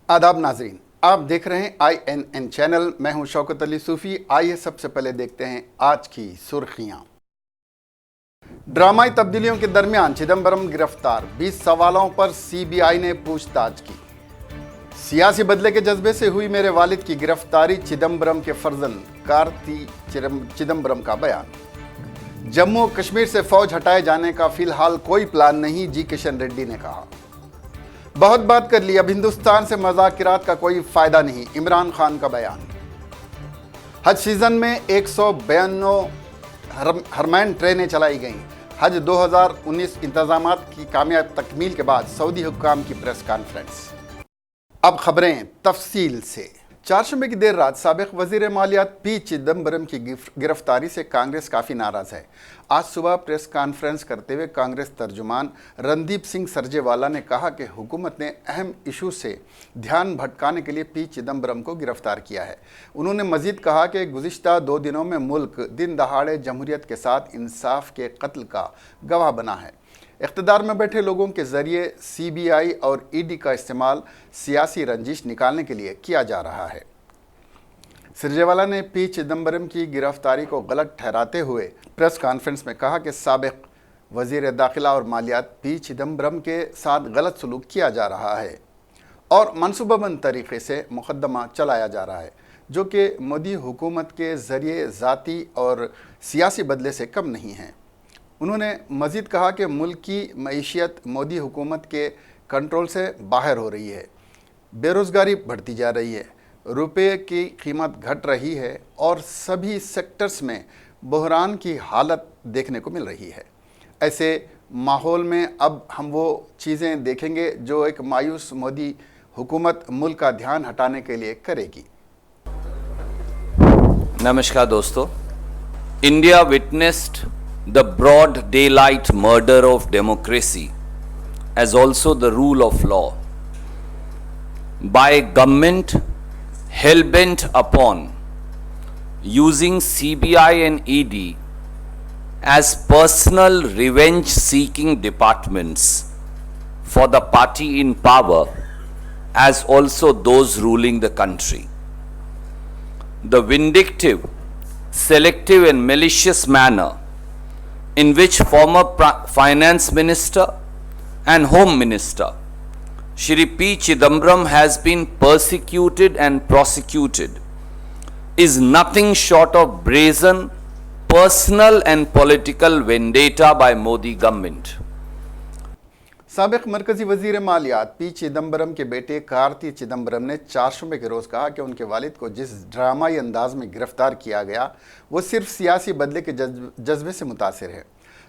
आदाब नाजरीन, आप देख रहे हैं INN चैनल। मैं हूं शौकत अली सूफी। आइए सबसे पहले देखते हैं आज की सुर्खियां। ड्रामाई तब्दीलियों के दरमियान चिदम्बरम गिरफ्तार, 20 सवालों पर CBI ने पूछताछ की। सियासी बदले के जज्बे से हुई मेरे वालिद की गिरफ्तारी, चिदम्बरम के फर्जंद कार्ति चिदम्बरम का बयान। जम्मू कश्मीर से फौज हटाए जाने का फिलहाल कोई प्लान नहीं, जी किशन रेड्डी ने कहा। बहुत बात कर ली, अब हिंदुस्तान से मज़ाकिरात का कोई फायदा नहीं, इमरान खान का बयान। हज सीजन में 192 हरमैन ट्रेनें चलाई गईं। हज 2019 इंतजामात की कामयाब तकमील के बाद सऊदी हुक्काम की प्रेस कॉन्फ्रेंस। अब खबरें तफसील से। चारशंबे की देर रात साबिक वजीर मालियात पी चिदम्बरम की गिरफ्तारी से कांग्रेस काफ़ी नाराज़ है। आज सुबह प्रेस कॉन्फ्रेंस करते हुए कांग्रेस तर्जुमान रणदीप सिंह सरजेवाला ने कहा कि हुकूमत ने अहम इशू से ध्यान भटकाने के लिए पी चिदम्बरम को गिरफ्तार किया है। उन्होंने मजीद कहा कि गुज़िश्ता 2 दिनों में मुल्क दिन दहाड़े जमहूरियत के साथ इंसाफ के कत्ल का गवाह बना है। इक़्तिदार में बैठे लोगों के ज़रिए CBI और ED का इस्तेमाल सियासी रंजिश निकालने के लिए किया जा रहा है। सरजेवाला ने पी चिदम्बरम की गिरफ्तारी को गलत ठहराते हुए प्रेस कॉन्फ्रेंस में कहा कि साबिक वज़ीर दाखिला और मालियात पी चिदम्बरम के साथ गलत सलूक किया जा रहा है और मनसूबाबंद तरीक़े से मुक़दमा चलाया जा रहा है, जो कि मोदी हुकूमत के ज़रिए ज़ाती और सियासी बदले से कम नहीं है। उन्होंने मज़ीद कहा कि मुल्क की मईशियत मोदी हुकूमत के कंट्रोल से बाहर हो रही है, बेरोज़गारी बढ़ती जा रही है, रुपये की कीमत घट रही है और सभी सेक्टर्स में बहरान की हालत देखने को मिल रही है। ऐसे माहौल में अब हम वो चीज़ें देखेंगे जो एक मायूस मोदी हुकूमत मुल्क का ध्यान हटाने के लिए करेगी। नमस्कार दोस्तों, India witnessed the broad daylight murder of democracy as also the rule of law by a government hell-bent upon using CBI and ED as personal revenge-seeking departments for the party in power as also those ruling the country. The vindictive, selective and malicious manner in which former Finance Minister and Home Minister Shri P. Chidambaram has been persecuted and prosecuted is nothing short of brazen, personal and political vendetta by Modi government. साबिक मरकजी वजीर मालियात P Chidambaram के बेटे कार्ति चिदम्बरम ने चारशंबे के रोज़ कहा कि उनके वालिद को जिस ड्रामाई अंदाज में गिरफ्तार किया गया वो सिर्फ सियासी बदले के जज्बे से मुतासिर है।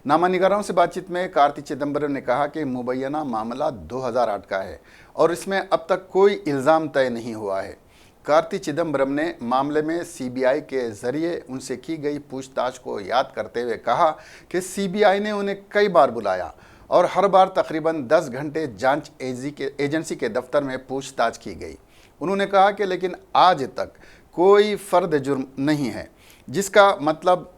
नामा निगारों से बातचीत में कार्ति चिदम्बरम ने कहा कि मुबैना मामला 2008 का है और इसमें अब तक कोई इल्ज़ाम तय नहीं हुआ है। कार्ति चिदम्बरम ने मामले में CBI के ज़रिए उनसे की गई पूछताछ को याद करते हुए कहा कि CBI ने उन्हें कई बार बुलाया और हर बार तकरीबन 10 घंटे जांच एजेंसी के दफ्तर में पूछताछ की गई। उन्होंने कहा कि लेकिन आज तक कोई फ़र्द जुर्म नहीं है, जिसका मतलब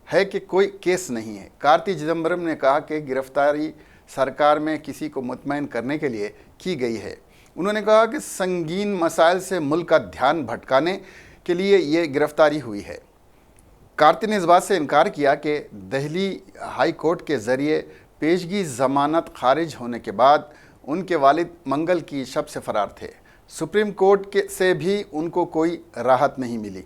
है कि कोई केस नहीं है। कार्ति चिदम्बरम ने कहा कि गिरफ्तारी सरकार में किसी को मुतमईन करने के लिए की गई है। उन्होंने कहा कि संगीन मसाइल से मुल्क का ध्यान भटकाने के लिए ये गिरफ्तारी हुई है। कार्ति ने इस बात से इनकार किया कि दिल्ली हाई कोर्ट के ज़रिए पेशगी ज़मानत खारिज होने के बाद उनके वालिद मंगल की शब से फ़रार थे। सुप्रीम कोर्ट से भी उनको कोई राहत नहीं मिली।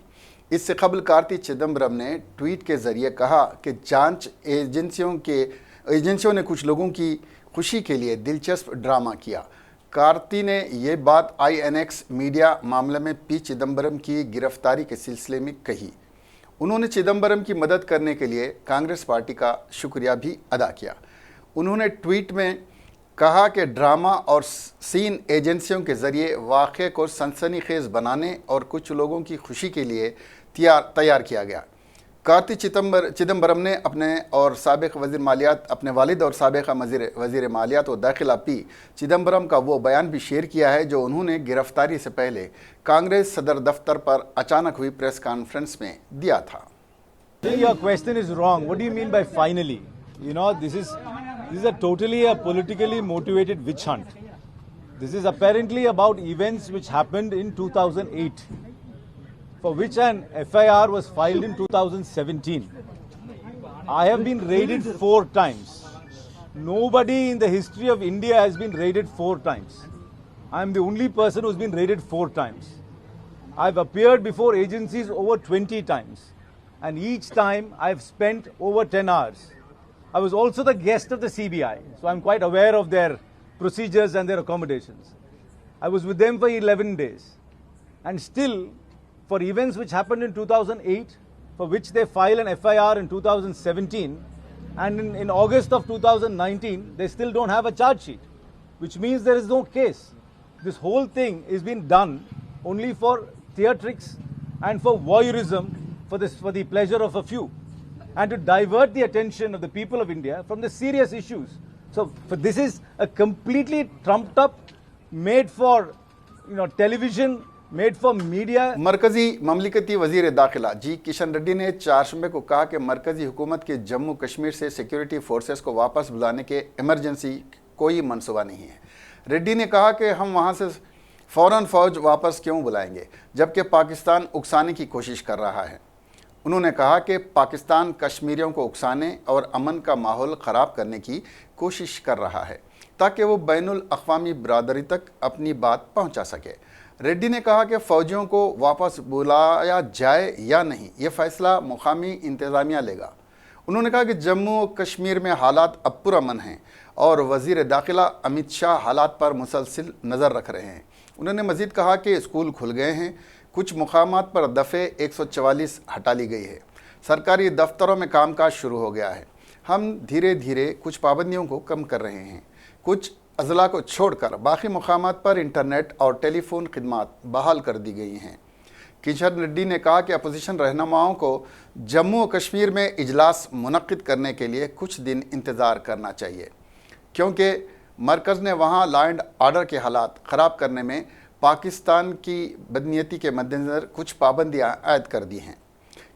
इससे कबल कार्ति चिदम्बरम ने ट्वीट के ज़रिए कहा कि जांच एजेंसियों ने कुछ लोगों की खुशी के लिए दिलचस्प ड्रामा किया। कार्ति ने यह बात INX मीडिया मामले में पी चिदम्बरम की गिरफ्तारी के सिलसिले में कही। उन्होंने चिदम्बरम की मदद करने के लिए कांग्रेस पार्टी का शुक्रिया भी अदा किया। उन्होंने ट्वीट में कहा कि ड्रामा और सीन एजेंसियों के ज़रिए वाक़े को सनसनीखेज़ बनाने और कुछ लोगों की खुशी के लिए तैयार किया गया। कार्ति चिदम्बरम ने अपने वालिद और साबिक़ वज़ीर मालियात और दाखिला पी चिदम्बरम का वो बयान भी शेयर किया है जो उन्होंने गिरफ्तारी से पहले कांग्रेस सदर दफ्तर पर अचानक हुई प्रेस कॉन्फ्रेंस में दिया था। Your question is wrong. What do you mean by finally? This is a totally politically motivated witch hunt. This is apparently about events which happened in 2008, for which an FIR was filed in 2017. I have been raided 4 times. Nobody in the history of India has been raided 4 times. I am the only person who's been raided 4 times. I've appeared before agencies over 20 times, and each time I've spent over 10 hours. I was also the guest of the CBI, so I'm quite aware of their procedures and their accommodations. I was with them for 11 days. And still, for events which happened in 2008, for which they filed an FIR in 2017, and in August of 2019, they still don't have a charge sheet, which means there is no case. This whole thing is being done only for theatrics and for voyeurism, for the pleasure of a few, and to divert the attention of the people of India from the serious issues. So this is a completely trumped up, made for television, made for media. मरकजी ममलिकती वजीर दाखिला जी किशन रेड्डी ने 4 जुम्मे को कहा कि मरकजी हुकूमत के जम्मू कश्मीर से सिक्योरिटी फोर्सेस को वापस बुलाने के इमरजेंसी कोई मनसूबा नहीं है। रेड्डी ने कहा कि हम वहां से फ़ौरन फ़ौज वापस क्यों बुलाएंगे जबकि पाकिस्तान उकसाने की कोशिश कर रहा है। उन्होंने कहा कि पाकिस्तान कश्मीरियों को उकसाने और अमन का माहौल ख़राब करने की कोशिश कर रहा है ताकि वो बैनुल अक़वामी बरादरी तक अपनी बात पहुंचा सके। रेड्डी ने कहा कि फ़ौजियों को वापस बुलाया जाए या नहीं, ये फ़ैसला मुकामी इंतज़ामिया लेगा। उन्होंने कहा कि जम्मू और कश्मीर में हालात अब पुरअमन हैं और वज़ीर दाखिला अमित शाह हालात पर मुसलसिल नज़र रख रहे हैं। उन्होंने मज़ीद कहा कि स्कूल खुल गए हैं, कुछ मुकामात पर दफ़े 144 हटा ली गई है, सरकारी दफ्तरों में कामकाज शुरू हो गया है। हम धीरे धीरे कुछ पाबंदियों को कम कर रहे हैं। कुछ अज़ला को छोड़कर बाकी मुकामात पर इंटरनेट और टेलीफोन खिदमात बहाल कर दी गई हैं। किशन रेड्डी ने कहा कि अपोजिशन रहनुमाओं को जम्मू और कश्मीर में इजलास मुनक्किद करने के लिए कुछ दिन इंतज़ार करना चाहिए क्योंकि मरकज़ ने वहाँ लॉ एंड आर्डर के हालात ख़राब करने में पाकिस्तान की बदनीयती के मद्देनज़र कुछ पाबंदियाँ आयद कर दी हैं।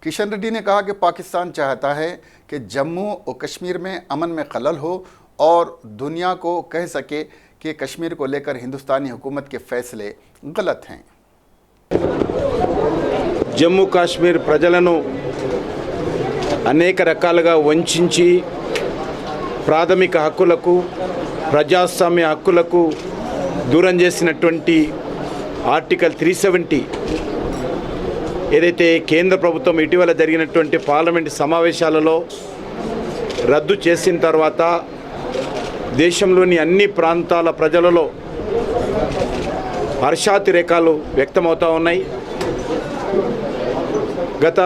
किशन रेड्डी ने कहा कि पाकिस्तान चाहता है कि जम्मू और कश्मीर में अमन में खलल हो और दुनिया को कह सके कि कश्मीर को लेकर हिंदुस्तानी हुकूमत के फ़ैसले गलत हैं। జమ్మూ కాశ్మీర్ ప్రజలను అనేక రకాలుగా వంచించి ప్రాథమిక హక్కులకు ప్రజాస్వామ్య హక్కులకు దూరం చేసినటువంటి ఆర్టికల్ 370 ఏదైతే కేంద్ర ప్రభుత్వం ఇటీవల జరిగినటువంటి పార్లమెంట్ సమావేశాలలో రద్దు చేసిన తర్వాత దేశంలోని అన్ని ప్రాంతాల ప్రజలలో హర్షాతిరేకాలు వ్యక్తమవుతూ ఉన్నాయి। గత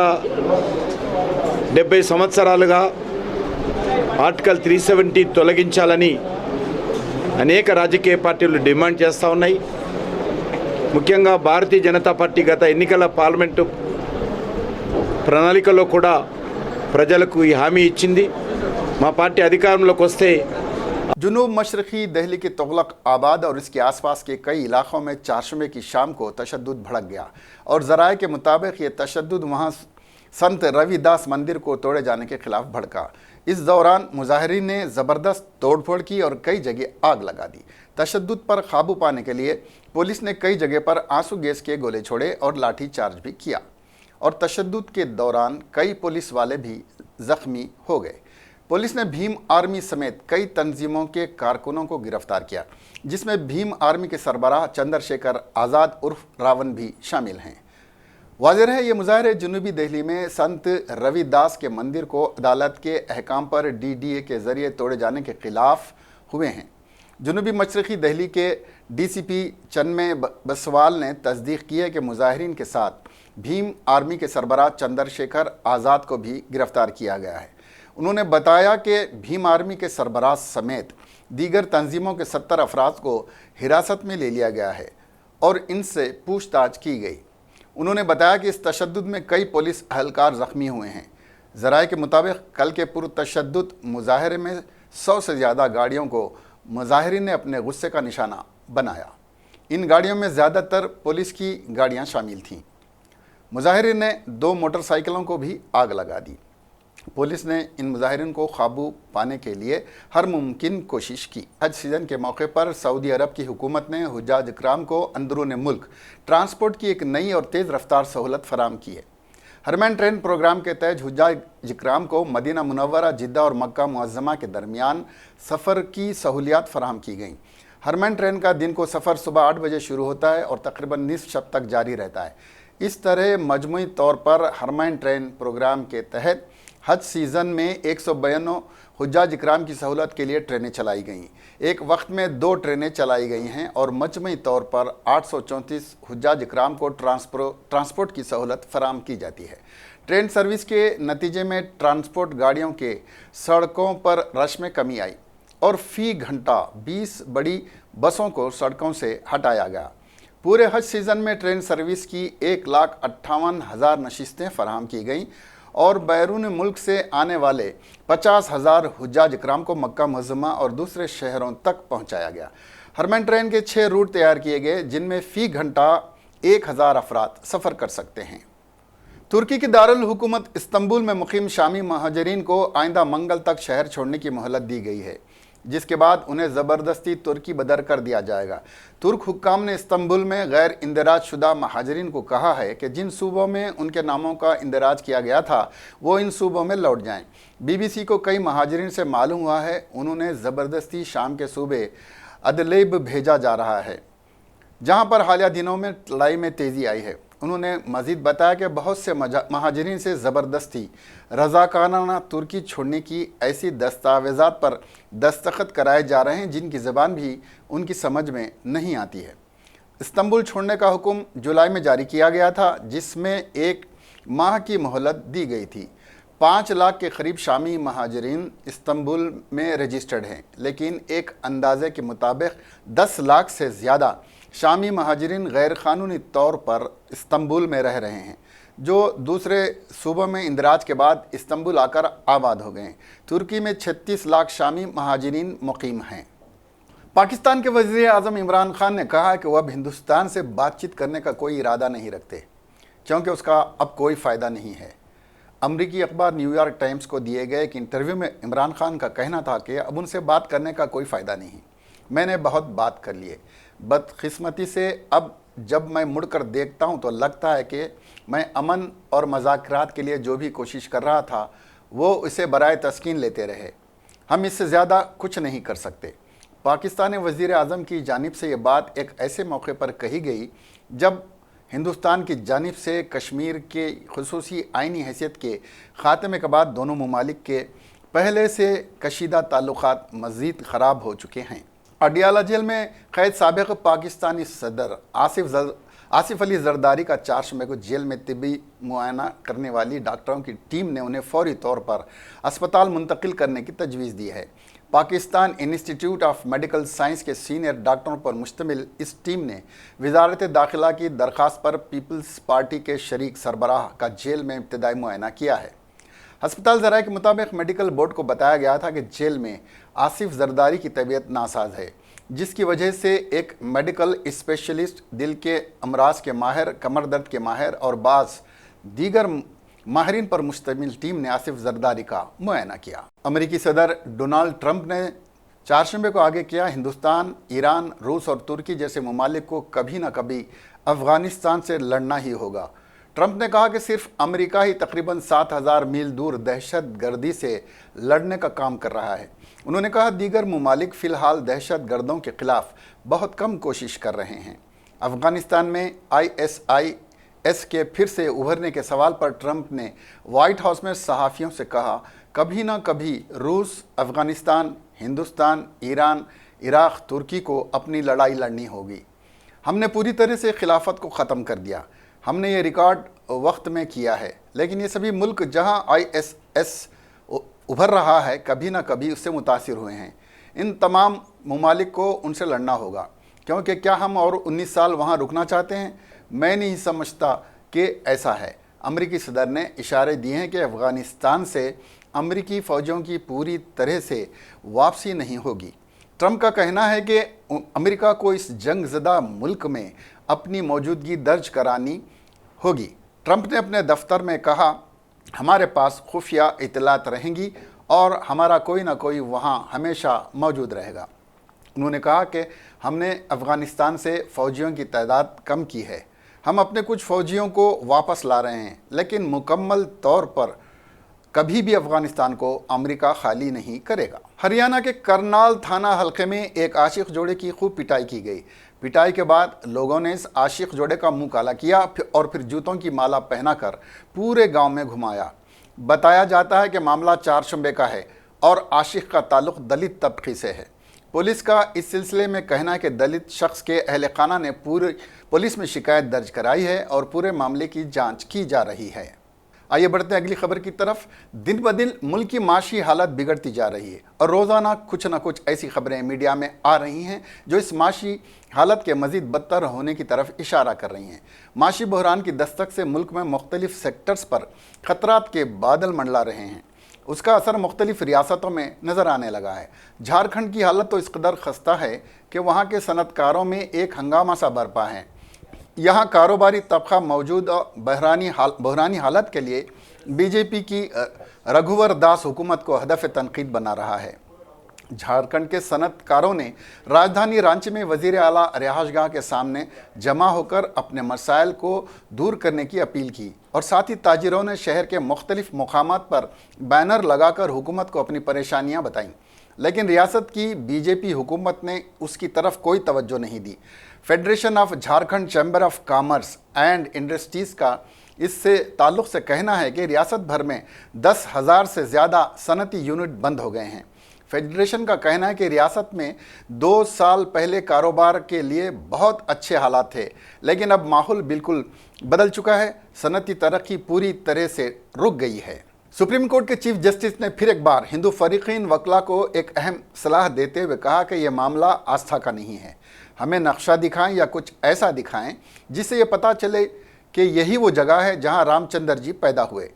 70 సంవత్సరాలుగా ఆర్టికల్ 370 తొలగించాలని అనేక రాజకీయ పార్టీలు డిమాండ్ చేస్తూ ఉన్నాయి। ముఖ్యంగా భారతీయ జనతా పార్టీ గత ఎన్నికల పార్లమెంటు ప్రణాళికలో కూడా ప్రజలకు ఈ హామీ ఇచ్చింది। మా పార్టీ అధికారంలోకి వస్తే जुनूब मशरक़ी दिल्ली के तुगलक आबाद और इसके आसपास के कई इलाक़ों में 4 जुम्मे की शाम को तशद्दुद भड़क गया और ज़राए के मुताबिक ये तशद्दुद वहाँ संत रविदास मंदिर को तोड़े जाने के ख़िलाफ़ भड़का। इस दौरान मुजाहिरीन ने ज़बरदस्त तोड़फोड़ की और कई जगह आग लगा दी। तशद्दुद पर काबू पाने के लिए पुलिस ने कई जगह पर आंसू गैस के गोले छोड़े और लाठी चार्ज भी किया और तशद्दुद के दौरान कई पुलिस वाले भी ज़ख्मी हो गए। पुलिस ने भीम आर्मी समेत कई तंजीमों के कारकुनों को गिरफ्तार किया जिसमें भीम आर्मी के सरबराह चंद्रशेखर आज़ाद उर्फ रावण भी शामिल हैं। वाज़ेह है ये मुजाहरे जनूबी दिल्ली में संत रविदास के मंदिर को अदालत के अहकाम पर DDA के ज़रिए तोड़े जाने के ख़िलाफ़ हुए हैं। जनूबी मशरक़ी दिल्ली के DCP चन्मय बसवाल ने तस्दीक की है कि मुजाहिरीन के साथ भीम आर्मी के सरबराह चंद्रशेखर आज़ाद को भी गिरफ़्तार किया गया है। उन्होंने बताया कि भीम आर्मी के सरबराह समेत दीगर तंजीमों के 70 अफराद को हिरासत में ले लिया गया है और इनसे पूछताछ की गई। उन्होंने बताया कि इस तशद्दुद में कई पुलिस अहलकार ज़ख्मी हुए हैं। ज़राए के मुताबिक कल के पुरतशद्दुद मुजाहरे में 100 से ज़्यादा गाड़ियों को मुजाहिरीन ने अपने गुस्से का निशाना बनाया। इन गाड़ियों में ज़्यादातर पुलिस की गाड़ियाँ शामिल थीं। मुजाहिरीन ने 2 मोटरसाइकिलों को भी आग लगा दी। पुलिस ने इन मुजाहिरीन को काबू पाने के लिए हर मुमकिन कोशिश की। हज सीज़न के मौके पर सऊदी अरब की हुकूमत ने हुज्जाज इकराम को अंदरून मुल्क ट्रांसपोर्ट की एक नई और तेज़ रफ्तार सहूलत फराम की है। हरमैन ट्रेन प्रोग्राम के तहत हुज्जाज इकराम को मदीना मुनव्वरा, जिद्दा और मक्का मुअज़्ज़मा के दरमियान सफ़र की सहूलियात फराम की गईं। हरमैन ट्रेन का दिन को सफ़र सुबह 8 बजे शुरू होता है और तकरीबन निस्फ शब तक जारी रहता है। इस तरह मजमूई तौर पर हरमैन ट्रेन प्रोग्राम के तहत हज सीज़न में 192 हुज्जाज इकराम की सहूलत के लिए ट्रेनें चलाई गईं। एक वक्त में 2 ट्रेनें चलाई गई हैं और मजमूई तौर पर 834 हुज्जाज इकराम को ट्रांसपोर्ट की सहूलत फराम की जाती है। ट्रेन सर्विस के नतीजे में ट्रांसपोर्ट गाड़ियों के सड़कों पर रश में कमी आई और फ़ी घंटा 20 बड़ी बसों को सड़कों से हटाया गया। पूरे हज सीज़न में ट्रेन सर्विस की 1,58,000 नशिस्तें फराहम की गईं और बैरून मुल्क से आने वाले 50,000 हुज्जाज इकराम को मक्का मुअज़्ज़मा और दूसरे शहरों तक पहुंचाया गया। हरमैन ट्रेन के 6 रूट तैयार किए गए, जिनमें फ़ी घंटा 1,000 अफराद सफ़र कर सकते हैं। तुर्की की दारुल हुकूमत इस्तंबुल में मुकीम शामी महाजरीन को आइंदा मंगल तक शहर छोड़ने की मोहलत दी गई है, जिसके बाद उन्हें ज़बरदस्ती तुर्की बदर कर दिया जाएगा। तुर्क हुक्काम ने इस्तंबुल में गैर इंदराज शुदा महाजरीन को कहा है कि जिन सूबों में उनके नामों का इंदराज किया गया था वो इन सूबों में लौट जाएं। BBC को कई महाजरीन से मालूम हुआ है उन्होंने ज़बरदस्ती शाम के सूबे अदलेब भेजा जा रहा है, जहाँ पर हालिया दिनों में लड़ाई में तेज़ी आई है। उन्होंने मज़ीद बताया कि बहुत से महाजरीन से ज़बरदस्ती रज़ाकाराना तुर्की छोड़ने की ऐसी दस्तावेज़ात पर दस्तखत कराए जा रहे हैं जिनकी ज़बान भी उनकी समझ में नहीं आती है। इस्तंबुल छोड़ने का हुक्म जुलाई में जारी किया गया था, जिसमें 1 माह की मोहलत दी गई थी। 5 लाख के करीब शामी महाजरीन इस्तंबुल में रजिस्टर्ड हैं, लेकिन एक अंदाज़े के मुताबिक 10 लाख से ज़्यादा शामी महाजरीन गैर क़ानूनी तौर पर इस्तंबुल में रह रहे हैं, जो दूसरे सूबों में इंदराज के बाद इस्तंबुल आकर आबाद हो गए। तुर्की में 36 लाख शामी महाजरीन मुकीम हैं। पाकिस्तान के वज़ीर आज़म इमरान खान ने कहा है कि वह अब हिंदुस्तान से बातचीत करने का कोई इरादा नहीं रखते, क्योंकि उसका अब कोई फ़ायदा नहीं है। अमरीकी अखबार न्यूयॉर्क टाइम्स को दिए गए एक इंटरव्यू में इमरान खान का कहना था कि अब उनसे बात करने का कोई फ़ायदा नहीं, मैंने बहुत बात कर लिए। बदकिस्मती से अब जब मैं मुड़कर देखता हूं तो लगता है कि मैं अमन और मज़ाकरात के लिए जो भी कोशिश कर रहा था वो इसे बराए तस्कीन लेते रहे। हम इससे ज़्यादा कुछ नहीं कर सकते। पाकिस्तानी वज़ीर आज़म की जानिब से ये बात एक ऐसे मौके पर कही गई जब हिंदुस्तान की जानिब से कश्मीर के खुसूसी आइनी हैसियत के ख़ात्मे के बाद दोनों ममालिक के पहले से कशीदा ताल्लुक़ात मज़ीद ख़राब हो चुके हैं। अडियाला जेल में कैद साबिक़ पाकिस्तानी सदर आसिफ अली जरदारी का 4 शुमे को जेल में तिब्बी मुआयना करने वाली डॉक्टरों की टीम ने उन्हें फौरी तौर पर अस्पताल मुंतकिल करने की तजवीज़ दी है। Pakistan institute of medical science के सीनियर डॉक्टरों पर मुश्तमिल इस टीम ने वजारत दाखिला की दरख्वास्त पर पीपल्स पार्टी के शरीक सरबराह का जेल में इब्तदाई मुआयना किया है। हस्पताल ज़राए के मुताबिक मेडिकल बोर्ड को बताया गया था कि जेल में आसिफ जरदारी की तबीयत नासाज है, जिसकी वजह से एक मेडिकल स्पेशलिस्ट, दिल के अमराज के माहिर, कमर दर्द के माहिर और बाज़ दीगर माहिरीन पर मुश्तमिल टीम ने आसिफ जरदारी का मुआयना किया। अमेरिकी सदर डोनाल्ड ट्रंप ने 4 शुमे को आगे किया, हिंदुस्तान, ईरान, रूस और तुर्की जैसे ममालिक को कभी ना कभी अफ़गानिस्तान से लड़ना ही होगा। ट्रंप ने कहा कि सिर्फ अमेरिका ही तकरीबन 7,000 मील दूर दहशत गर्दी से लड़ने का काम कर रहा है। उन्होंने कहा दीगर ममालिक फ़िलहाल दहशत गर्दों के ख़िलाफ़ बहुत कम कोशिश कर रहे हैं। अफ़गानिस्तान में ISIS के फिर से उभरने के सवाल पर ट्रंप ने वाइट हाउस में सहाफ़ियों से कहा, कभी ना कभी रूस, अफ़गानिस्तान, हिंदुस्तान, ईरान, इराक़, तुर्की को अपनी लड़ाई लड़नी होगी। हमने पूरी तरह से खिलाफत को ख़त्म कर दिया। हमने ये रिकॉर्ड वक्त में किया है, लेकिन ये सभी मुल्क जहां ISIS उभर रहा है कभी ना कभी उससे मुतासिर हुए हैं। इन तमाम ममालिक को उनसे लड़ना होगा, क्योंकि क्या हम और 19 साल वहाँ रुकना चाहते हैं? मैं नहीं समझता कि ऐसा है। अमरीकी सदर ने इशारे दिए हैं कि अफ़गानिस्तान से अमरीकी फ़ौजों की पूरी तरह से वापसी नहीं होगी। ट्रंप का कहना है कि अमेरिका को इस जंगज़दा मुल्क में अपनी मौजूदगी दर्ज करानी होगी। ट्रंप ने अपने दफ्तर में कहा हमारे पास खुफिया इतलात रहेंगी और हमारा कोई ना कोई वहाँ हमेशा मौजूद रहेगा। उन्होंने कहा कि हमने अफ़गानिस्तान से फ़ौजियों की तादाद कम की है, हम अपने कुछ फ़ौजियों को वापस ला रहे हैं, लेकिन मुकम्मल तौर पर कभी भी अफ़गानिस्तान को अमेरिका खाली नहीं करेगा। हरियाणा के करनाल थाना हलके में एक आशिक जोड़े की खूब पिटाई की गई। पिटाई के बाद लोगों ने इस आशिक जोड़े का मुंह काला किया और फिर जूतों की माला पहनाकर पूरे गांव में घुमाया। बताया जाता है कि मामला 4 शुबे का है और आशिक का ताल्लुक दलित तबके से है। पुलिस का इस सिलसिले में कहना है कि दलित शख्स के अहल खाना ने पूरी पुलिस में शिकायत दर्ज कराई है और पूरे मामले की जांच की जा रही है। आइए बढ़ते हैं अगली खबर की तरफ। दिन ब दिन मुल्क की माशी हालत बिगड़ती जा रही है और रोज़ाना कुछ ना कुछ ऐसी खबरें मीडिया में आ रही हैं जो इस माशी हालत के मज़ीद बदतर होने की तरफ इशारा कर रही हैं। माशी बहरान की दस्तक से मुल्क में मुख्तलिफ सेक्टर्स पर ख़तरात के बादल मंडला रहे हैं। उसका असर मुख्तलिफ रियासतों में नज़र आने लगा है। झारखंड की हालत तो इस कदर खस्ता है कि वहाँ के सनतकारों में एक हंगामा सा बरपा है। यहाँ कारोबारी तबका मौजूद बहरानी हालत के लिए बीजेपी की रघुवर दास हुकूमत को हदफ तनकीद बना रहा है। झारखंड के सनतकारों ने राजधानी रांची में वज़ीर आला रिहाइशगाह के सामने जमा होकर अपने मसाइल को दूर करने की अपील की और साथ ही ताजिरों ने शहर के मुख्तलिफ मुकामात पर बैनर लगाकर हुकूमत को अपनी परेशानियां बताईं, लेकिन रियासत की बीजेपी हुकूमत ने उसकी तरफ कोई तवज्जो नहीं दी। Federation of Jharkhand chamber of commerce and industries का इससे ताल्लुक़ से कहना है कि रियासत भर में 10,000 से ज़्यादा सनती यूनिट बंद हो गए हैं। फेडरेशन का कहना है कि रियासत में 2 साल पहले कारोबार के लिए बहुत अच्छे हालात थे, लेकिन अब माहौल बिल्कुल बदल चुका है। सनती तरक्की पूरी तरह से रुक गई है। सुप्रीम कोर्ट के चीफ जस्टिस ने फिर एक बार हिंदू फरीकीन वकला को एक अहम सलाह देते हुए कहा कि यह मामला आस्था का नहीं है। हमें नक्शा दिखाएं या कुछ ऐसा दिखाएं जिससे ये पता चले कि यही वो जगह है जहां रामचंद्र जी पैदा हुए।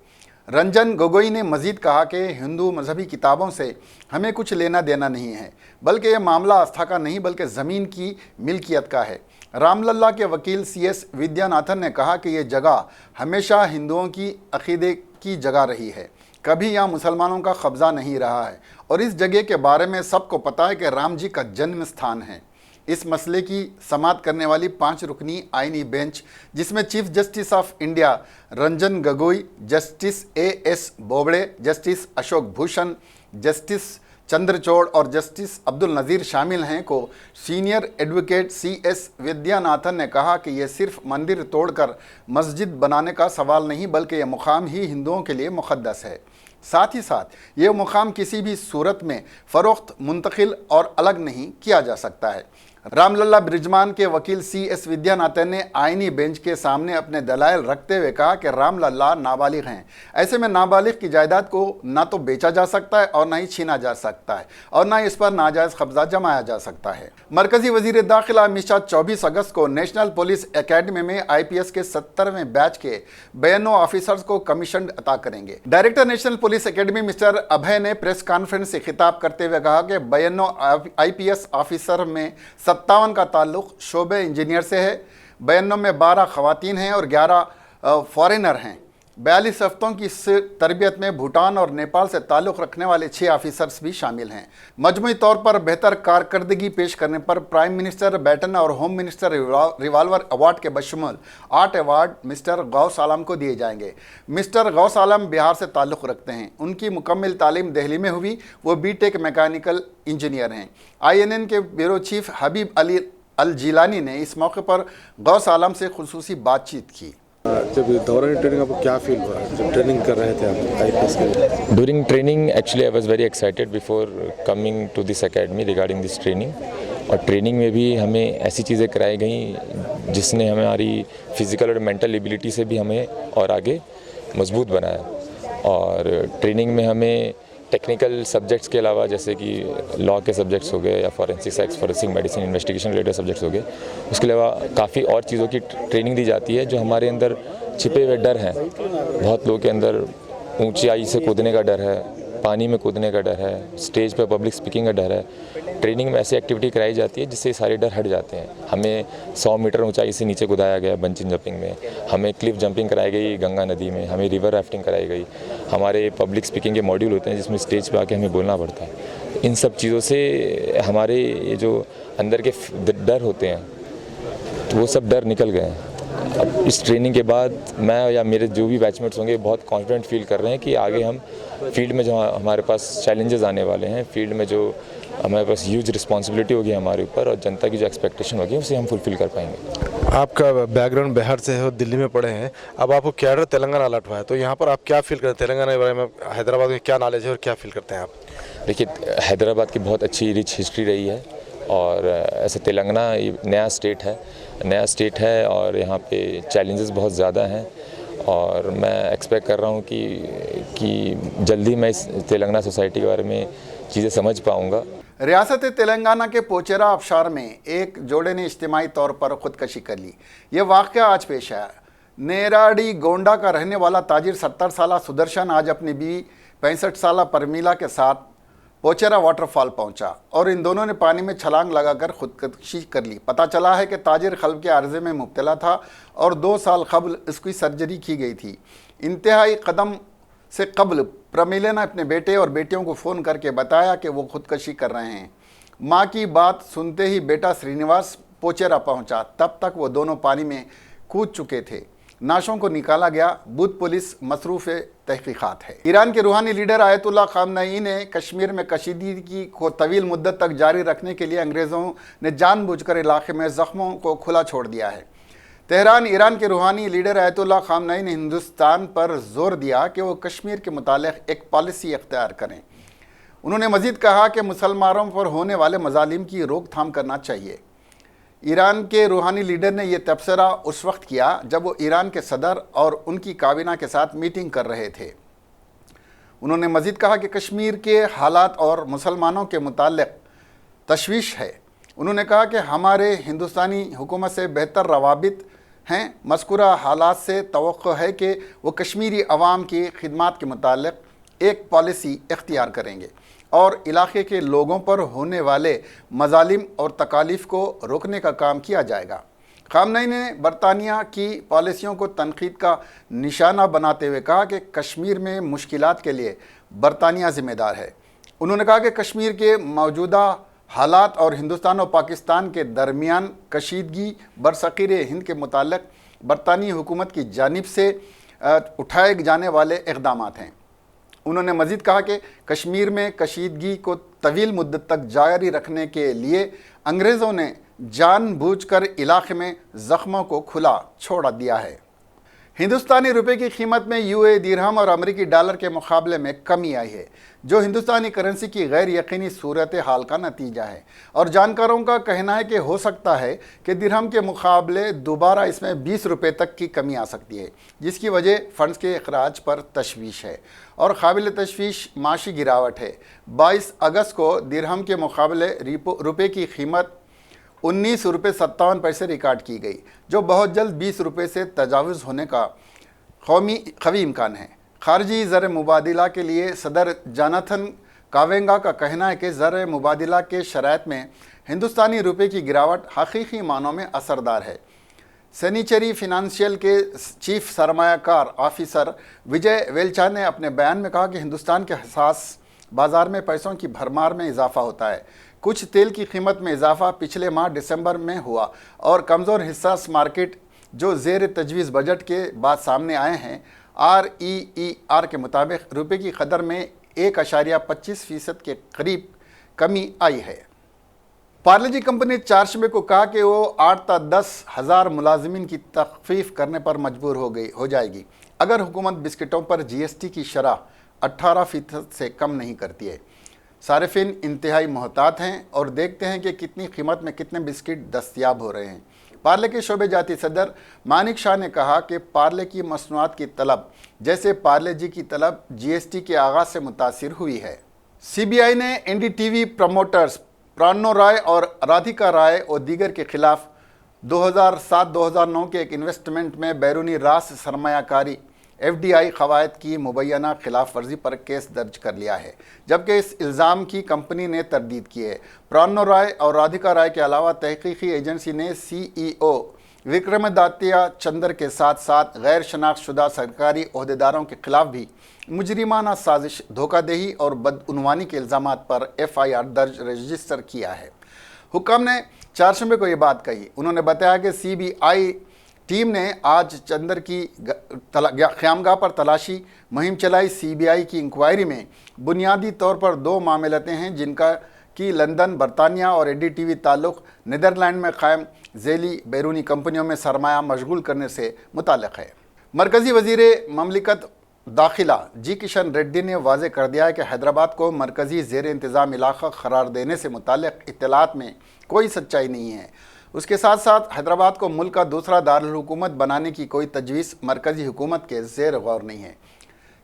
रंजन गोगोई ने मज़ीद कहा कि हिंदू मजहबी किताबों से हमें कुछ लेना देना नहीं है, बल्कि यह मामला आस्था का नहीं बल्कि ज़मीन की मिल्कियत का है। रामलल्ला के वकील CS विद्यानाथन ने कहा कि यह जगह हमेशा हिंदुओं की अक़ीदे की जगह रही है, कभी यहाँ मुसलमानों का कब्ज़ा नहीं रहा है और इस जगह के बारे में सबको पता है कि राम जी का जन्म स्थान है। इस मसले की समाअत करने वाली 5 रुकनी आईनी बेंच, जिसमें chief justice of India Ranjan Gogoi, justice AS Bobde, justice Ashok Bhushan, justice Chandrachud और जस्टिस अब्दुल नज़ीर शामिल हैं, को सीनियर एडवोकेट CS विद्यानाथन ने कहा कि यह सिर्फ मंदिर तोड़कर मस्जिद बनाने का सवाल नहीं बल्कि यह मुकाम ही हिंदुओं के लिए मुक़द्दस है। साथ ही साथ ये मुकाम किसी भी सूरत में फ़रोख्त, मुंतकिल और अलग नहीं किया जा सकता है। रामलल्ला ब्रिजमान के वकील CS विद्यानाथन ने आईनी बेंच के सामने अपने दलाइल रखते हुए कहा कि रामलल्ला नाबालिग हैं। ऐसे में नाबालिग की जायदाद को ना तो बेचा जा सकता है और ना ही छीना जा सकता है और ना इस पर नाजायज़ कब्जा जमाया जा सकता है। मरकज़ी वज़ीर दाखिला अमित शाह 24 अगस्त को नेशनल पुलिस एकेडमी में IPS के 70वें बैच के 92 ऑफिसर्स को कमीशन अता करेंगे। Director national police academy mister Abhay ने प्रेस कॉन्फ्रेंस से खिताब करते हुए कहा कि 92 IPS ऑफिसर में 57 का ताल्लुक शोबे इंजीनियर से है, 92 में 12 ख़वातीन हैं और 11 फॉरेनर हैं। 42 हफ्तों की इस तरबियत में भूटान और नेपाल से ताल्लुक़ रखने वाले 6 ऑफिसर्स भी शामिल हैं। मजमूई तौर पर बेहतर कारकर्दगी पेश करने पर प्राइम मिनिस्टर बैटन और होम मिनिस्टर रिवाल्वर अवार्ड के बशमूल 8 अवार्ड मिस्टर गौस आलम को दिए जाएंगे। मिस्टर गौस आलम बिहार से ताल्लुक़ रखते हैं। उनकी मुकम्मल तालीम दिल्ली में हुई। वो BTech मैकेनिकल इंजीनियर हैं। INN के ब्यूरो चीफ हबीब अली अल जीलानी ने इस मौके पर गौस आलम से खुसूसी बातचीत की। जब दौरान ट्रेनिंग आपको क्या फील हुआ जब ट्रेनिंग कर रहे थे आप IPS के? During training, actually, I was very excited before coming to this academy regarding this training. और ट्रेनिंग में भी हमें ऐसी चीज़ें कराई गई जिसने हमारी फिज़िकल और मेंटल एबिलिटी से भी हमें और आगे मजबूत बनाया। और ट्रेनिंग में हमें टेक्निकल सब्जेक्ट्स के अलावा जैसे कि लॉ के सब्जेक्ट्स हो गए या forensic science, forensic medicine, investigation related subjects हो गए, उसके अलावा काफ़ी और चीज़ों की ट्रेनिंग दी जाती है जो हमारे अंदर छिपे हुए डर हैं। बहुत लोगों के अंदर ऊंचाई से कूदने का डर है, पानी में कूदने का डर है, स्टेज पर पब्लिक स्पीकिंग का डर है। ट्रेनिंग में ऐसी एक्टिविटी कराई जाती है जिससे ये सारे डर हट जाते हैं। हमें 100 मीटर ऊंचाई से नीचे कूदाया गया बंचिंग जंपिंग में, हमें क्लिफ जंपिंग कराई गई गंगा नदी में, हमें रिवर राफ्टिंग कराई गई, हमारे पब्लिक स्पीकिंग के मॉड्यूल होते हैं जिसमें स्टेज पर आके हमें बोलना पड़ता है। इन सब चीज़ों से हमारे ये जो अंदर के डर होते हैं तो वो सब डर निकल गए हैं। अब इस ट्रेनिंग के बाद मैं या मेरे जो भी बैचमेट्स होंगे बहुत कॉन्फिडेंट फील कर रहे हैं कि आगे हम फील्ड में जो हमारे पास चैलेंजेस आने वाले हैं, फील्ड में जो हमारे पास ह्यूज रिस्पॉन्सिबिलिटी होगी हमारे ऊपर और जनता की जो एक्सपेक्टेशन होगी उसे हम फुलफिल कर पाएंगे। आपका बैकग्राउंड बिहार से है और दिल्ली में पढ़े हैं, अब आपको कैडर तेलंगाना अलर्ट हुआ है, तो यहाँ पर आप क्या फील करते हैं? तेलंगाना के बारे में, हैदराबाद में क्या नॉलेज है और क्या फील करते हैं आप? देखिए, हैदराबाद की बहुत अच्छी रिच हिस्ट्री रही है और ऐसे तेलंगाना नया स्टेट है और यहाँ पे चैलेंजेस बहुत ज़्यादा हैं और मैं एक्सपेक्ट कर रहा हूँ कि जल्दी मैं इस तेलंगाना सोसाइटी के बारे में चीज़ें समझ पाऊँगा। रियासत तेलंगाना के पोचेरा आबशार में एक जोड़े ने इज्तिमाई तौर पर खुदकशी कर ली। ये वाक़या आज पेश आया। नेराडी गोंडा का रहने वाला ताजिर 70 साला सुदर्शन आज अपनी बीवी 65 साला परमीला के साथ पोचेरा वाटरफॉल पहुंचा और इन दोनों ने पानी में छलांग लगाकर खुदकशी कर ली। पता चला है कि ताजिर क़ल्ब के आर्जे में मुब्तला था और 2 साल कबल इसकी सर्जरी की गई थी। इंतहाई कदम से कबल प्रमीला ने अपने बेटे और बेटियों को फ़ोन करके बताया कि वो खुदकशी कर रहे हैं। माँ की बात सुनते ही बेटा श्रीनिवास पोचेरा पहुंचा। तब तक वो दोनों पानी में कूद चुके थे। नाशों को निकाला गया। बुध पुलिस मसरूफ़ तहकीक़ात है। ईरान के रूहानी लीडर आयतुल्लाह ख़ामनई ने कश्मीर में कशीदगी को तवील मुद्दत तक जारी रखने के लिए अंग्रेज़ों ने जानबूझकर इलाके में ज़ख्मों को खुला छोड़ दिया है। तेहरान ईरान के रूहानी लीडर आयतुल्लाह ख़ामनई ने हिंदुस्तान पर जोर दिया कि वो कश्मीर के मुतालिक एक पॉलिसी इख्तियार करें। उन्होंने मज़ीद कहा कि मुसलमानों पर होने वाले मज़ालिम की रोकथाम करना चाहिए। ईरान के रूहानी लीडर ने यह तबसरा उस वक्त किया जब वो ईरान के सदर और उनकी काबीना के साथ मीटिंग कर रहे थे। उन्होंने मज़ीद कहा कि कश्मीर के हालात और मुसलमानों के मुताल्लिक़ तशवीश है। उन्होंने कहा कि हमारे हिंदुस्तानी हुकूमत से बेहतर रवाबित हैं। मज़कूरा हालात से तवक्को है कि वो कश्मीरी अवाम की खिदमात के मुताल्लिक़ एक पॉलिसी इख्तियार करेंगे और इलाके के लोगों पर होने वाले मज़ालिम और तकालीफ को रोकने का काम किया जाएगा। ख़ामनई ने बरतानिया की पॉलिसियों को तनकीद का निशाना बनाते हुए कहा कि कश्मीर में मुश्किलात के लिए बरतानिया ज़िम्मेदार है। उन्होंने कहा कि कश्मीर के मौजूदा हालात और हिंदुस्तान और पाकिस्तान के दरमियान कशीदगी बरसग़ीर हिंद के मुताल्लिक़ बरतानी हुकूमत की जानिब से उठाए जाने वाले इक़दामात हैं। उन्होंने मज़ीद कहा कि कश्मीर में कशीदगी को तवील मुद्दत तक जारी रखने के लिए अंग्रेज़ों ने जानबूझकर इलाके में ज़ख्मों को खुला छोड़ दिया है। हिंदुस्तानी रुपये की कीमत में यूए दिरहम और अमेरिकी डॉलर के मुकाबले में कमी आई है, जो हिंदुस्तानी करेंसी की गैर यकीनी सूरत हाल का नतीजा है और जानकारों का कहना है कि हो सकता है कि दिरहम के मुकाबले दोबारा इसमें 20 रुपये तक की कमी आ सकती है, जिसकी वजह फ़ंड्स के अखराज पर तशवीश है और काबिल तशवीश माशी गिरावट है। 22 अगस्त को दिरहम के मुकाबले रुपये की कीमत 19 रुपये 57 पैसे रिकॉर्ड की गई, जो बहुत जल्द 20 रुपये से तजावुज़ होने का कवी इम्कान है। खारजी ज़र मुबादिला के लिए सदर जोनाथन कावेंगा का कहना है कि ज़र मुबादिला के शराइत में हिंदुस्तानी रुपये की गिरावट हकीकी मानों में असरदार है। सेनिचरी फिनंशियल के चीफ सरमायाकार ऑफिसर विजय वेल्चा ने अपने बयान में कहा कि हिंदुस्तान के हसास बाज़ार में पैसों की भरमार में इजाफा होता है। कुछ तेल की कीमत में इजाफा पिछले माह दिसंबर में हुआ और कमज़ोर हिस्सास मार्केट जो ज़ेर तजवीज़ बजट के बाद सामने आए हैं। REER के मुताबिक रुपये की कदर में 1.25% के करीब कमी आई है। पार्ले-जी कंपनी ने चारशंबे को कहा कि वो 8 से 10 हज़ार मुलाजिमीन की तखफीफ करने पर मजबूर हो जाएगी अगर हुकूमत बिस्किटों पर GST की शरह 18% से कम नहीं करती है। सारिफिन इंतहाई मोहतात हैं और देखते हैं कि कितनी कीमत में कितने बिस्किट दस्तयाब हो रहे हैं। पार्ले के शोबे जाती सदर मानिक शाह ने कहा कि पार्ले की मसनूआत की तलब जैसे पार्ले-जी की तलब GST के आगाज़ से मुतासिर हुई है। CBI ने NDTV प्रमोटर्स प्राणो राय और राधिका राय और दीगर के खिलाफ 2007-2009 के एक इन्वेस्टमेंट में बैरूनी रास सरमायाकारी FDI कवायद की मुबैना खिलाफ वर्जी पर केस दर्ज कर लिया है, जबकि इस इल्ज़ाम की कंपनी ने तरदीद की है। प्राणो राय और राधिका राय के अलावा तहकीकी एजेंसी ने CEO विक्रमादित्य चंद्र के साथ साथ गैर शनाख्तशुदा सरकारी ओहदेदारों के खिलाफ भी मुजरिमाना साजिश, धोखाधही और बदउनवानी के इल्ज़ामात पर FIR दर्ज रजिस्टर किया है। हुक्म ने चारशंबे को ये बात कही। उन्होंने बताया कि CBI टीम ने आज चंद्र की ख़यामगाह पर तलाशी मुहिम चलाई। CBI की इंक्वायरी में बुनियादी तौर पर 2 मामलातें हैं, जिनका कि लंदन, बरतानिया और NDTV ताल्लुक़ नीदरलैंड में कायम झैली बैरूनी कंपनियों में सरमाया मशगूल करने से मुताल्लिक़ है। मरकज़ी वज़ीर ममलिकत दाखिला जी किशन रेड्डी ने वाज़े कर दिया है कि हैदराबाद को मरकज़ी ज़ेर इंतज़ाम इलाक़ा करार देने से मुताल्लिक़ इत्तलात में कोई सच्चाई नहीं है। उसके साथ साथ हैदराबाद को मुल्क का दूसरा दारुल हुकूमत बनाने की कोई तजवीज़ मरकज़ी हुकूमत के ज़ेर गौर नहीं है।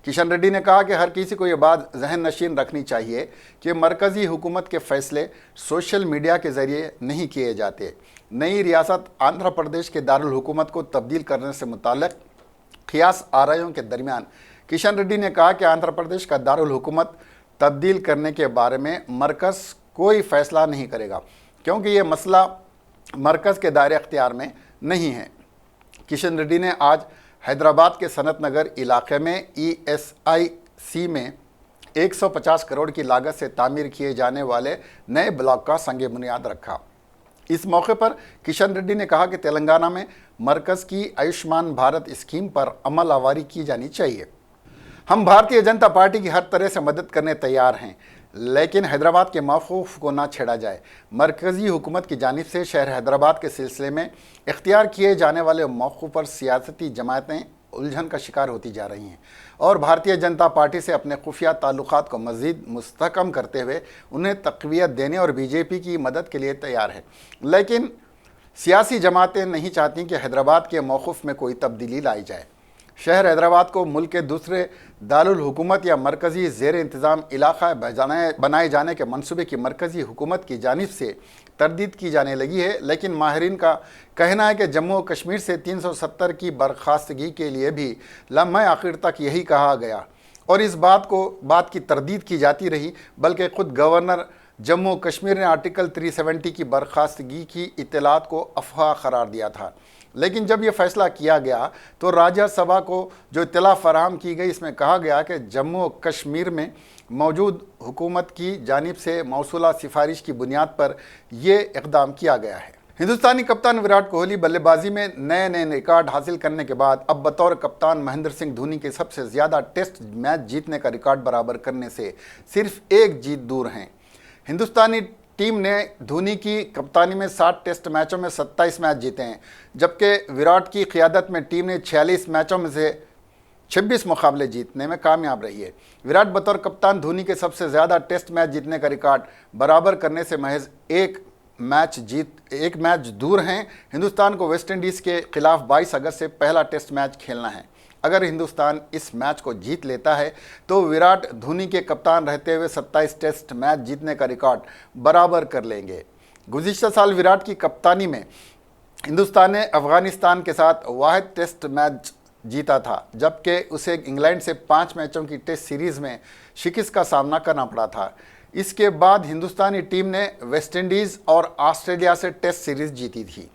किशन रेड्डी ने कहा कि हर किसी को ये बात जहन नशीन रखनी चाहिए कि मरकज़ी हुकूमत के फ़ैसले सोशल मीडिया के ज़रिए नहीं किए जाते। नई रियासत आंध्र प्रदेश के दारुल हुकूमत को तब्दील करने से मुताल्लिक़ क़ियास आराइयों के दरमियान किशन रेड्डी ने कहा कि आंध्र प्रदेश का दारुल हुकूमत तब्दील करने के बारे में मरकज़ कोई फ़ैसला नहीं करेगा, क्योंकि ये मसला मरकज़ के दायरे अख्तियार में नहीं है। किशन रेड्डी ने आज हैदराबाद के सनत नगर इलाके में ESIC में 150 करोड़ की लागत से तामीर किए जाने वाले नए ब्लॉक का संग बुनियाद रखा। इस मौके पर किशन रेड्डी ने कहा कि तेलंगाना में मरकज़ की आयुष्मान भारत स्कीम पर अमल आवारी की जानी चाहिए। हम भारतीय जनता पार्टी की हर तरह से मदद करने तैयार हैं, लेकिन हैदराबाद के मौक़ूफ़ को ना छेड़ा जाए। मरकज़ी हुकूमत की जानिब से शहर हैदराबाद के सिलसिले में इख्तियार किए जाने वाले मौक़ूफ़ पर सियासती जमातें उलझन का शिकार होती जा रही हैं और भारतीय जनता पार्टी से अपने खुफिया ताल्लुक़ात को मज़ीद मुस्तहकम करते हुए उन्हें तक़वियत देने और BJP की मदद के लिए तैयार है। लेकिन सियासी जमातें नहीं चाहती कि हैदराबाद के मौक़ूफ़ में कोई तब्दीली लाई जाए। शहर हैदराबाद को मुल्क के दूसरे दारुल हुकूमत या मरकज़ी ज़ेर इंतज़ाम इलाक़ा बनाए जाने के मंसूबे की मरकज़ी हुकूमत की जानिब से तरदीद की जाने लगी है, लेकिन माहिरीन का कहना है कि जम्मू कश्मीर से 370 की बर्खास्तगी के लिए भी लम्हे आखिर तक यही कहा गया और इस बात की तरदीद की जाती रही, बल्कि ख़ुद गवर्नर जम्मू कश्मीर ने आर्टिकल 370 की बर्खास्तगी की इत्तलात को अफवाह करार दिया था। लेकिन जब यह फ़ैसला किया गया तो राज्यसभा को जो इत्तला फराहम की गई, इसमें कहा गया कि जम्मू कश्मीर में मौजूद हुकूमत की जानिब से मौसूला सिफारिश की बुनियाद पर यह इक़दाम किया गया है। हिंदुस्तानी कप्तान विराट कोहली बल्लेबाजी में नए रिकॉर्ड हासिल करने के बाद अब बतौर कप्तान महेंद्र सिंह धोनी के सबसे ज़्यादा टेस्ट मैच जीतने का रिकॉर्ड बराबर करने से सिर्फ एक जीत दूर हैं। हिंदुस्तानी टीम ने धोनी की कप्तानी में 60 टेस्ट मैचों में 27 मैच जीते हैं, जबकि विराट की क़ियादत में टीम ने 46 मैचों में से 26 मुकाबले जीतने में कामयाब रही है। विराट बतौर कप्तान धोनी के सबसे ज़्यादा टेस्ट मैच जीतने का रिकॉर्ड बराबर करने से महज एक मैच दूर हैं। हिंदुस्तान को वेस्ट इंडीज़ के खिलाफ 22 अगस्त से पहला टेस्ट मैच खेलना है। अगर हिंदुस्तान इस मैच को जीत लेता है तो विराट धोनी के कप्तान रहते हुए 27 टेस्ट मैच जीतने का रिकॉर्ड बराबर कर लेंगे। गुज़िश्ता साल विराट की कप्तानी में हिंदुस्तान ने अफ़गानिस्तान के साथ वाहिद टेस्ट मैच जीता था, जबकि उसे इंग्लैंड से 5 मैचों की टेस्ट सीरीज़ में शिकस्त का सामना करना पड़ा था। इसके बाद हिंदुस्तानी टीम ने वेस्ट इंडीज़ और ऑस्ट्रेलिया से टेस्ट सीरीज़ जीती थी।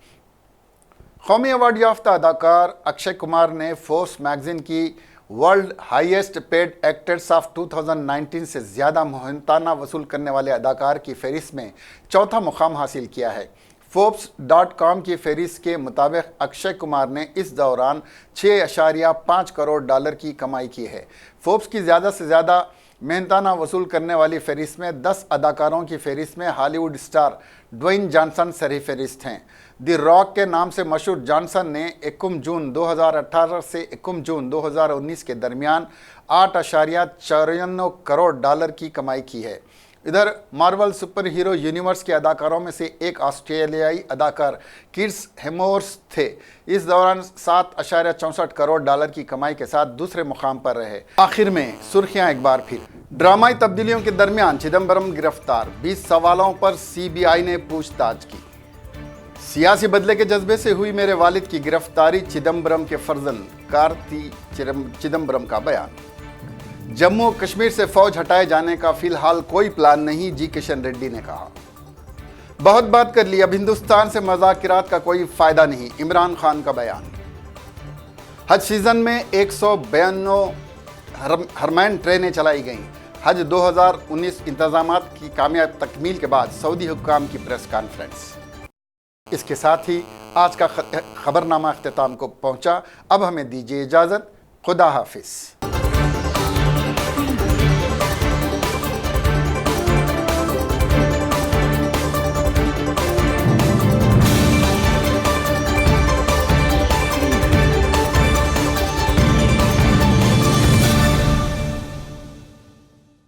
कौमी अवार्ड याफ्ता अदाकार अक्षय कुमार ने फोर्ब्स मैगज़ीन की world highest paid actors of 2019 से ज़्यादा मेहनताना वसूल करने वाले अदाकार की फहरिस्त में चौथा मुकाम हासिल किया है। Forbes.com की फहरिस्त के मुताबिक अक्षय कुमार ने इस दौरान 6.5 करोड़ डॉलर की कमाई की है। फोर्ब्स की ज़्यादा से ज़्यादा मेहनताना वसूल करने वाली फहरिस्त में 10 अदाकारों की फहरिस्त में हॉलीवुड स्टार ड्वेन जॉनसन सर फहरिस्त हैं। द रॉक के नाम से मशहूर जॉनसन ने 21 जून 2018 से 21 जून 2019 के दरमियान 8.94 करोड़ डॉलर की कमाई की है। इधर मार्वल सुपर हीरो यूनिवर्स के अदाकारों में से एक ऑस्ट्रेलियाई अदाकार क्रिस हेम्सवर्थ थे। इस दौरान 7.64 करोड़ डॉलर की कमाई के साथ दूसरे मुकाम पर रहे। आखिर में सुर्खियां एक बार फिर। ड्रामाई तब्दीलियों के दरमियान चिदम्बरम गिरफ्तार, 20 सवालों पर CBI ने पूछताछ की। सियासी बदले के जज्बे से हुई मेरे वालिद की गिरफ्तारी, चिदम्बरम के फर्जंद कार्ति चिदम्बरम का बयान। जम्मू कश्मीर से फौज हटाए जाने का फिलहाल कोई प्लान नहीं, जी किशन रेड्डी ने कहा। बहुत बात कर ली, अब हिंदुस्तान से मज़ाकिरात का कोई फायदा नहीं, इमरान खान का बयान। हज सीजन में 192 हरमैन ट्रेनें चलाई गईं। हज 2019 इंतजामात की कामयाब तकमील के बाद सऊदी हुक्काम की प्रेस कॉन्फ्रेंस। इसके साथ ही आज का खबरनामा अख्तिताम को पहुंचा। अब हमें दीजिए इजाज़त। खुदा हाफिज़।